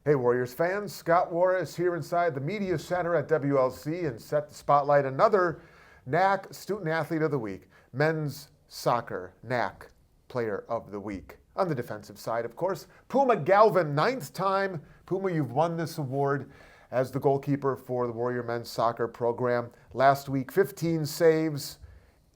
Hey Warriors fans, Scott Warras here inside the Media Center at WLC and set to spotlight another NACC Student Athlete of the Week, Men's Soccer NACC Player of the Week. On the defensive side, of course, Puma Galvan, 9th time. Puma, you've won this award as the goalkeeper for the Warrior Men's Soccer program. Last week, 15 saves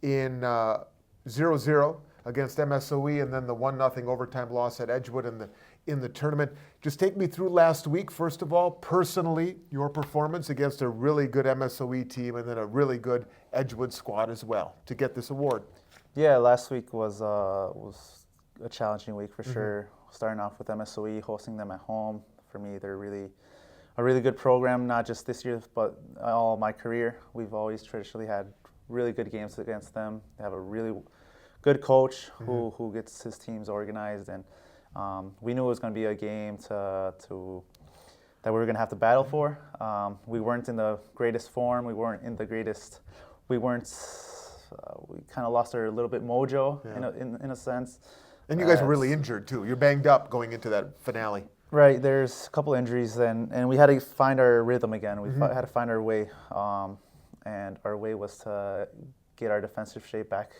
in 0-0 against MSOE, and then the 1-0 overtime loss at Edgewood in the tournament. Just take me through last week, first of all, personally, your performance against a really good MSOE team and then a really good Edgewood squad as well to get this award. Yeah, last week was a challenging week for sure. Starting off with MSOE, hosting them at home. For me, they're a really good program, not just this year, but all my career. We've always traditionally had really good games against them. They have a really good coach who gets his teams organized, and we knew it was going to be a game that we were going to have to battle for. We weren't in the greatest form. We kind of lost our little bit mojo in a sense. And you guys were really injured too. You're banged up going into that finale. Right, there's a couple injuries, and we had to find our rhythm again. We had to find our way, and our way was to get our defensive shape back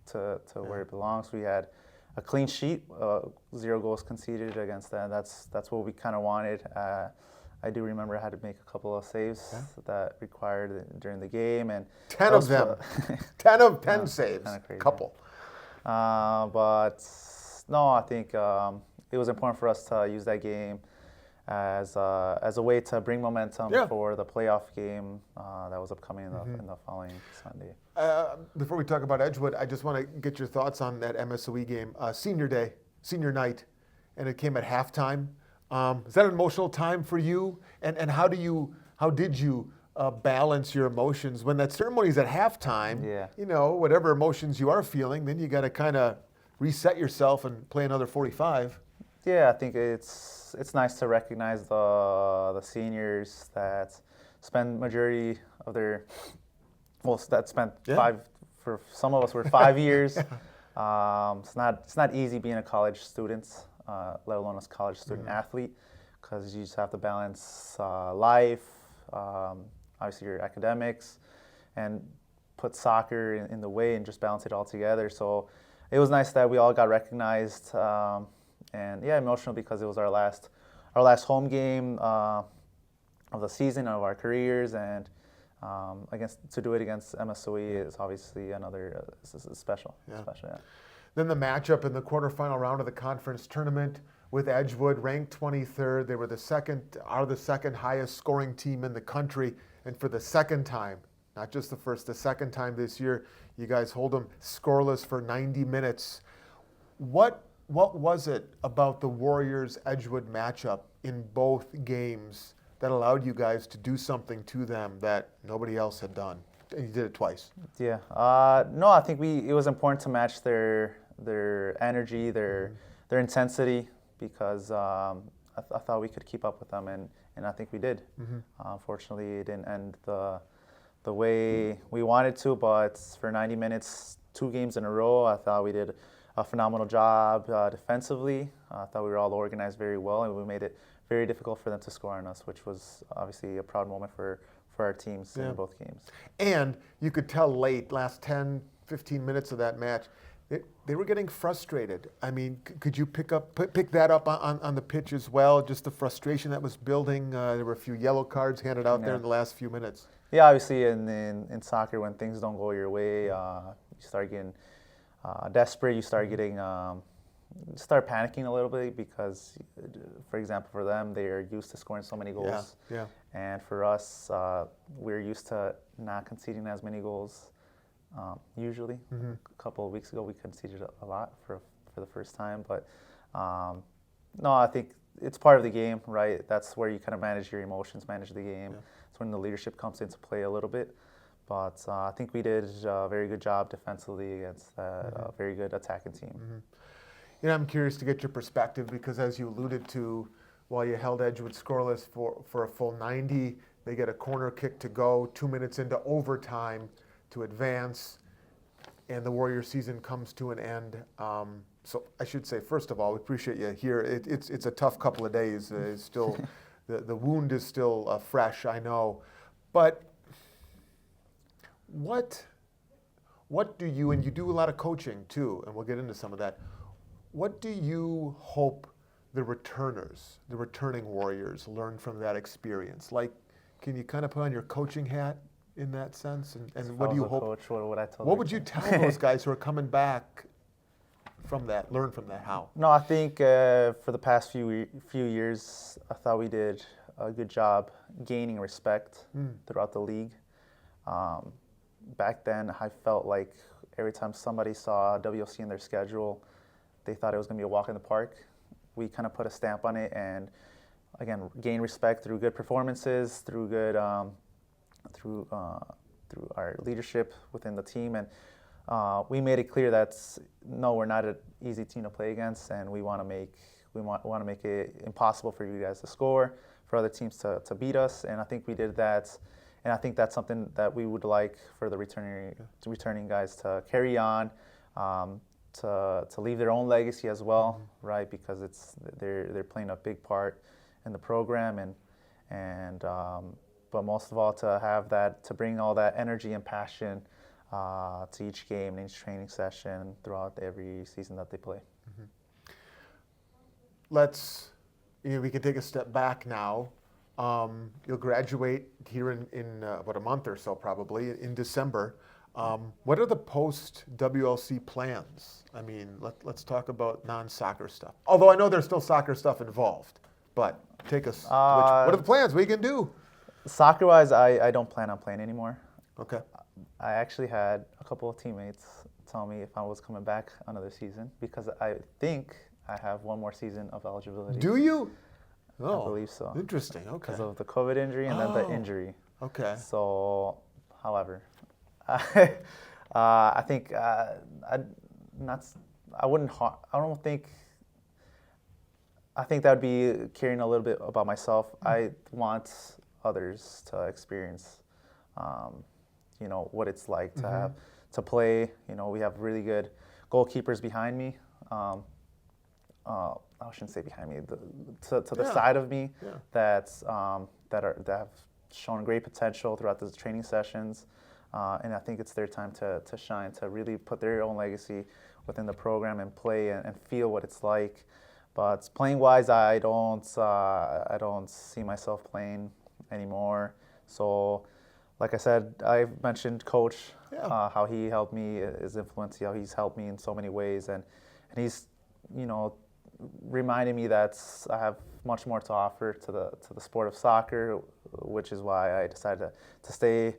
to where it belongs. We had a clean sheet, 0 goals conceded against that. That's what we kind of wanted. I do remember I had to make a couple of saves that required during the game, and 10 of them, 10 of 10 saves, couple. But no, I think it was important for us to use that game as a way to bring momentum for the playoff game that was upcoming in the following Sunday. Before we talk about Edgewood, I just want to get your thoughts on that MSOE game. Senior night, and it came at halftime. Is that an emotional time for you? And how did you balance your emotions when that ceremony is at halftime? Yeah. You know, whatever emotions you are feeling, then you got to kind of reset yourself and play another 45. Yeah, I think it's nice to recognize the seniors that spend majority of their for some of us were 5 years. It's not easy being a college student, let alone a college student athlete, because you just have to balance life, obviously your academics, and put soccer in the way and just balance it all together. So it was nice that we all got recognized, and emotional because it was our last home game of the season, of our careers, and to do it against MSOE is obviously another special. Then the matchup in the quarterfinal round of the conference tournament with Edgewood, ranked 23rd. They were the second highest scoring team in the country, and for the second time, not just the first, the second time this year, you guys hold them scoreless for 90 minutes. What was it about the Warriors-Edgewood matchup in both games that allowed you guys to do something to them that nobody else had done? And you did it twice. Yeah. No, I think it was important to match their energy, their intensity, because I thought we could keep up with them, and I think we did. Unfortunately, it didn't end the way we wanted to, but for 90 minutes, 2 games in a row, I thought we did a phenomenal job defensively. I thought we were all organized very well, and we made it very difficult for them to score on us, which was obviously a proud moment for our teams in both games. And you could tell last 10, 15 minutes of that match, they were getting frustrated. I mean, could you pick that up on the pitch as well, just the frustration that was building? There were a few yellow cards handed out there in the last few minutes. Yeah, obviously in soccer, when things don't go your way, you start getting desperate. You start panicking a little bit because, for example, for them, they are used to scoring so many goals. Yeah. And for us, we're used to not conceding as many goals. Usually, a couple of weeks ago, we conceded a lot for the first time. But no, I think it's part of the game, right? That's where you kind of manage your emotions, manage the game. It's when the leadership comes into play a little bit. But I think we did a very good job defensively against a very good attacking team. You know, I'm curious to get your perspective because, as you alluded to, while you held Edgewood scoreless for a full 90, they get a corner kick to go 2 minutes into overtime to advance, and the Warrior season comes to an end. So I should say, first of all, we appreciate you here. It's a tough couple of days. It's still the wound is still fresh, I know. But what do you, and you do a lot of coaching too, and we'll get into some of that. What do you hope the returners, the returning Warriors, learn from that experience? Like, can you kind of put on your coaching hat in that sense? And what do you hope? Coach, what would I tell? What would you tell those guys who are coming back from that? Learn from that. How? No, I think for the past few years, I thought we did a good job gaining respect throughout the league. Back then, I felt like every time somebody saw WLC in their schedule, they thought it was going to be a walk in the park. We kind of put a stamp on it, and again, gain respect through good performances, through good, through our leadership within the team, and we made it clear that no, we're not an easy team to play against, and we want to make it impossible for you guys to score, for other teams to beat us, and I think we did that. And I think that's something that we would like for the returning guys to carry on, to leave their own legacy as well, right? Because they're playing a big part in the program, and but most of all to have that, to bring all that energy and passion to each game and each training session throughout every season that they play. We can take a step back now. You'll graduate here in about a month or so, probably in December. What are the post-WLC plans? I mean, let's talk about non-soccer stuff. Although I know there's still soccer stuff involved, but take us. What are the plans? What are you going to do? Soccer-wise, I don't plan on playing anymore. Okay. I actually had a couple of teammates tell me if I was coming back another season, because I think I have one more season of eligibility. Do you? Oh, I believe so. Interesting. Okay. Because of the COVID injury and then the injury. Okay. So, however, I think I think that would be caring a little bit about myself. I want others to experience, what it's like to play. We have really good goalkeepers behind me. I shouldn't say behind me, to the side of me, that have shown great potential throughout the training sessions, and I think it's their time to shine, to really put their own legacy within the program and play and feel what it's like. But playing wise, I don't see myself playing anymore. So, like I said, I've mentioned Coach, how he helped me, his influence, how he's helped me in so many ways, and he's reminding me that I have much more to offer to the sport of soccer, which is why I decided to stay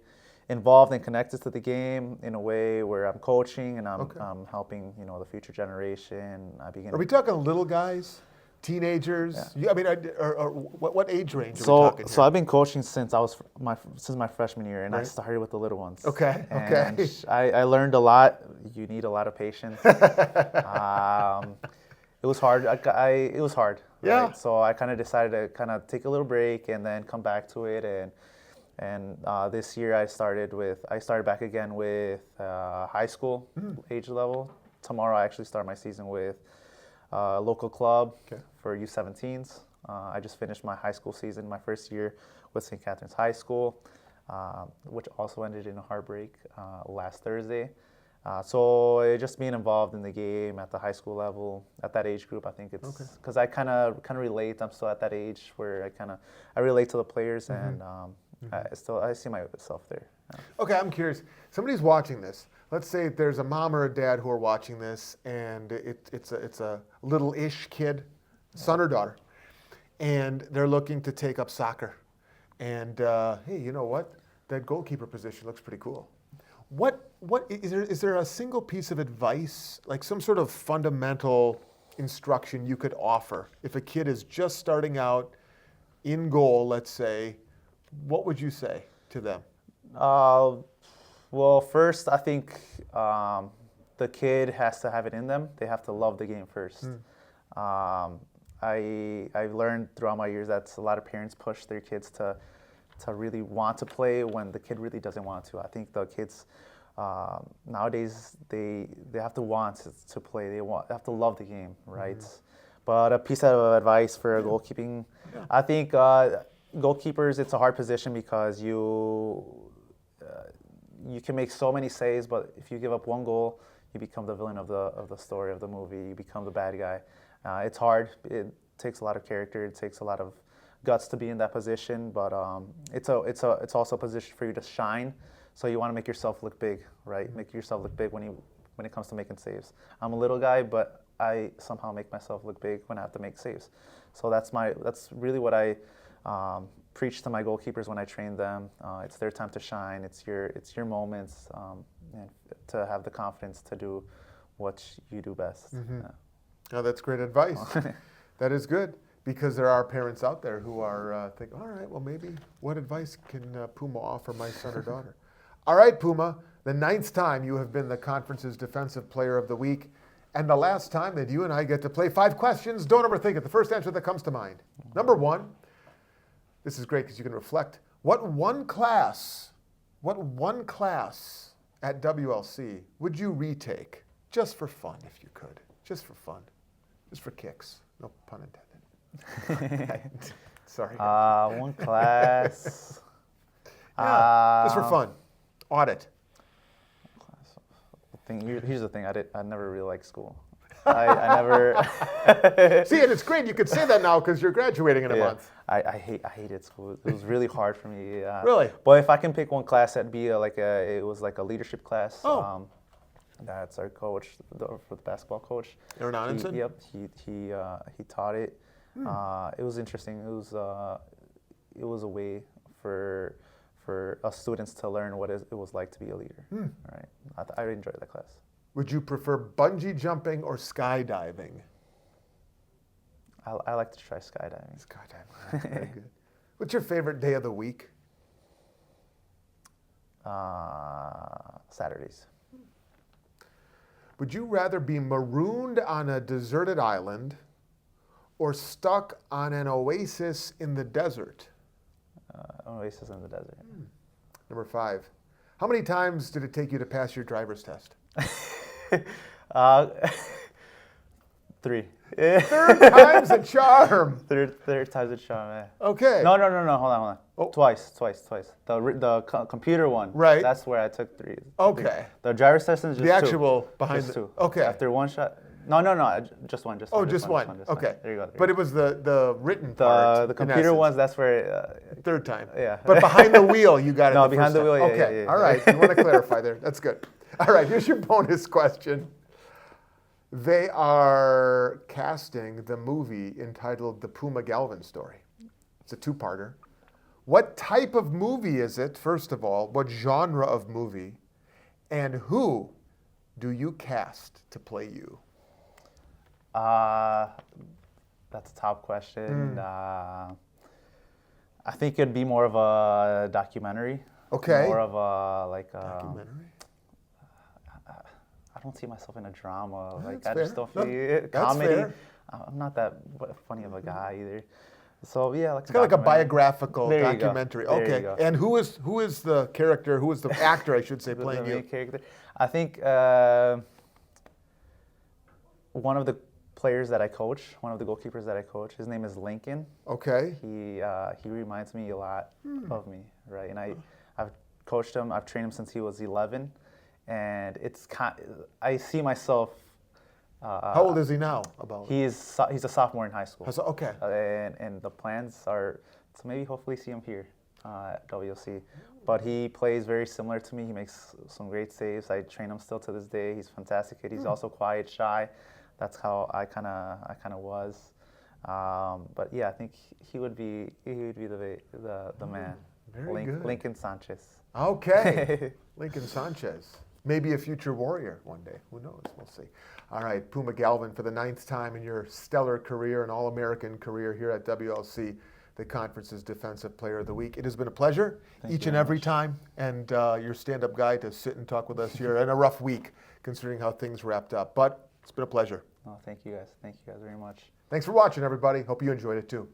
involved and connected to the game in a way where I'm coaching and I'm helping the future generation. Are we talking little guys, teenagers? Yeah. Or what age range are we talking here? So I've been coaching since my freshman year, and I started with the little ones. Okay. And I learned a lot. You need a lot of patience. It was hard. It was hard. Yeah. Right? So I kind of decided to kind of take a little break and then come back to it. And this year I started back again with high school age level. Tomorrow I actually start my season with a local club for U17s. I just finished my high school season, my first year with St. Catherine's High School, which also ended in a heartbreak last Thursday. So just being involved in the game at the high school level, at that age group, I think it's because I kind of relate. I'm still at that age where I relate to the players, and I see myself there. Yeah. Okay, I'm curious. Somebody's watching this. Let's say there's a mom or a dad who are watching this, and it's a little-ish kid, son or daughter, and they're looking to take up soccer. And hey, you know what? That goalkeeper position looks pretty cool. What is there a single piece of advice, like some sort of fundamental instruction you could offer if a kid is just starting out in goal, let's say? What would you say to them? Well, first, I think the kid has to have it in them. They have to love the game first. I've learned throughout my years that a lot of parents push their kids to really want to play when the kid really doesn't want to. I think the kids Nowadays, they have to want to play. They have to love the game, right? But a piece of advice for goalkeeping, I think goalkeepers, it's a hard position because you can make so many saves, but if you give up one goal, you become the villain of the story of the movie. You become the bad guy. It's hard. It takes a lot of character. It takes a lot of guts to be in that position. But it's also a position for you to shine. So you want to make yourself look big, right? Make yourself look big when it comes to making saves. I'm a little guy, but I somehow make myself look big when I have to make saves. So that's really what I preach to my goalkeepers when I train them. It's their time to shine. It's your moments, and to have the confidence to do what you do best. Yeah. Oh, that's great advice. That is good, because there are parents out there who are thinking, all right, well, maybe what advice can Puma offer my son or daughter? All right, Puma, the 9th time you have been the conference's Defensive Player of the Week, and the last time that you and I get to play 5 questions. Don't overthink it. The first answer that comes to mind. Number 1, this is great because you can reflect. What one class at WLC would you retake just for fun, if you could? Just for fun. Just for kicks. No pun intended. Sorry. One class. Just for fun. Audit. Here's the thing. I never really liked school. I never. See, and it's great. You could say that now because you're graduating in a month. I hated school. It was really hard for me. Really? But if I can pick one class, it'd be it was like a leadership class. Oh. That's our coach, for the basketball coach. Aaron Onenson? Yep. He taught it. It was interesting. It was a way for us students to learn what it was like to be a leader. Right. I really enjoyed that class. Would you prefer bungee jumping or skydiving? I like to try skydiving. Skydiving, very good. What's your favorite day of the week? Saturdays. Would you rather be marooned on a deserted island or stuck on an oasis in the desert? Oasis in the desert. Number 5. How many times did it take you to pass your driver's test? 3. Third time's a charm. Third time's a charm, man. Okay. No. Hold on. Oh. Twice. The computer one. Right. That's where I took 3. Okay. The driver's test is just the actual behind just the. 2. Okay. After one shot. No. Just one. Just one. Okay. There you go. But it was the written part. The computer ones. That's where. Third time. Yeah. But behind the wheel, you got it. No, behind the wheel. Yeah, okay. yeah. All right. You want to clarify there? That's good. All right. Here's your bonus question. They are casting the movie entitled The Puma Galvan Story. It's a 2-parter. What type of movie is it, first of all? What genre of movie? And who do you cast to play you? That's a top question. I think it'd be more of a documentary. Okay. More of a documentary? I don't see myself in a drama. That's I fair. just don't feel comedy. That's fair. I'm not that funny of a guy either. So yeah, it's kind of like a biographical there documentary. You go. Okay. There you go. And who is the character? Who is the actor? I should say playing the you. main character. I think one of the players that I coach, one of the goalkeepers that I coach, his name is Lincoln. Okay. He reminds me a lot of me, right? And I've coached him. I've trained him since he was 11. And I see myself. How old is he now? He's a sophomore in high school. Okay. And the plans are to maybe hopefully see him here at WLC. But he plays very similar to me. He makes some great saves. I train him still to this day. He's fantastic kid. He's also quiet, shy. That's how I kind of was. But yeah, I think he would be the man. Very good. Lincoln Sanchez. Okay. Lincoln Sanchez. Maybe a future warrior one day. Who knows? We'll see. All right, Puma Galvan, for the 9th time in your stellar career, an All-American career here at WLC, the conference's Defensive Player of the Week. It has been a pleasure each and every time, and your stand-up guy to sit and talk with us here in a rough week, considering how things wrapped up. But it's been a pleasure. Oh, thank you guys. Thank you guys very much. Thanks for watching, everybody. Hope you enjoyed it too.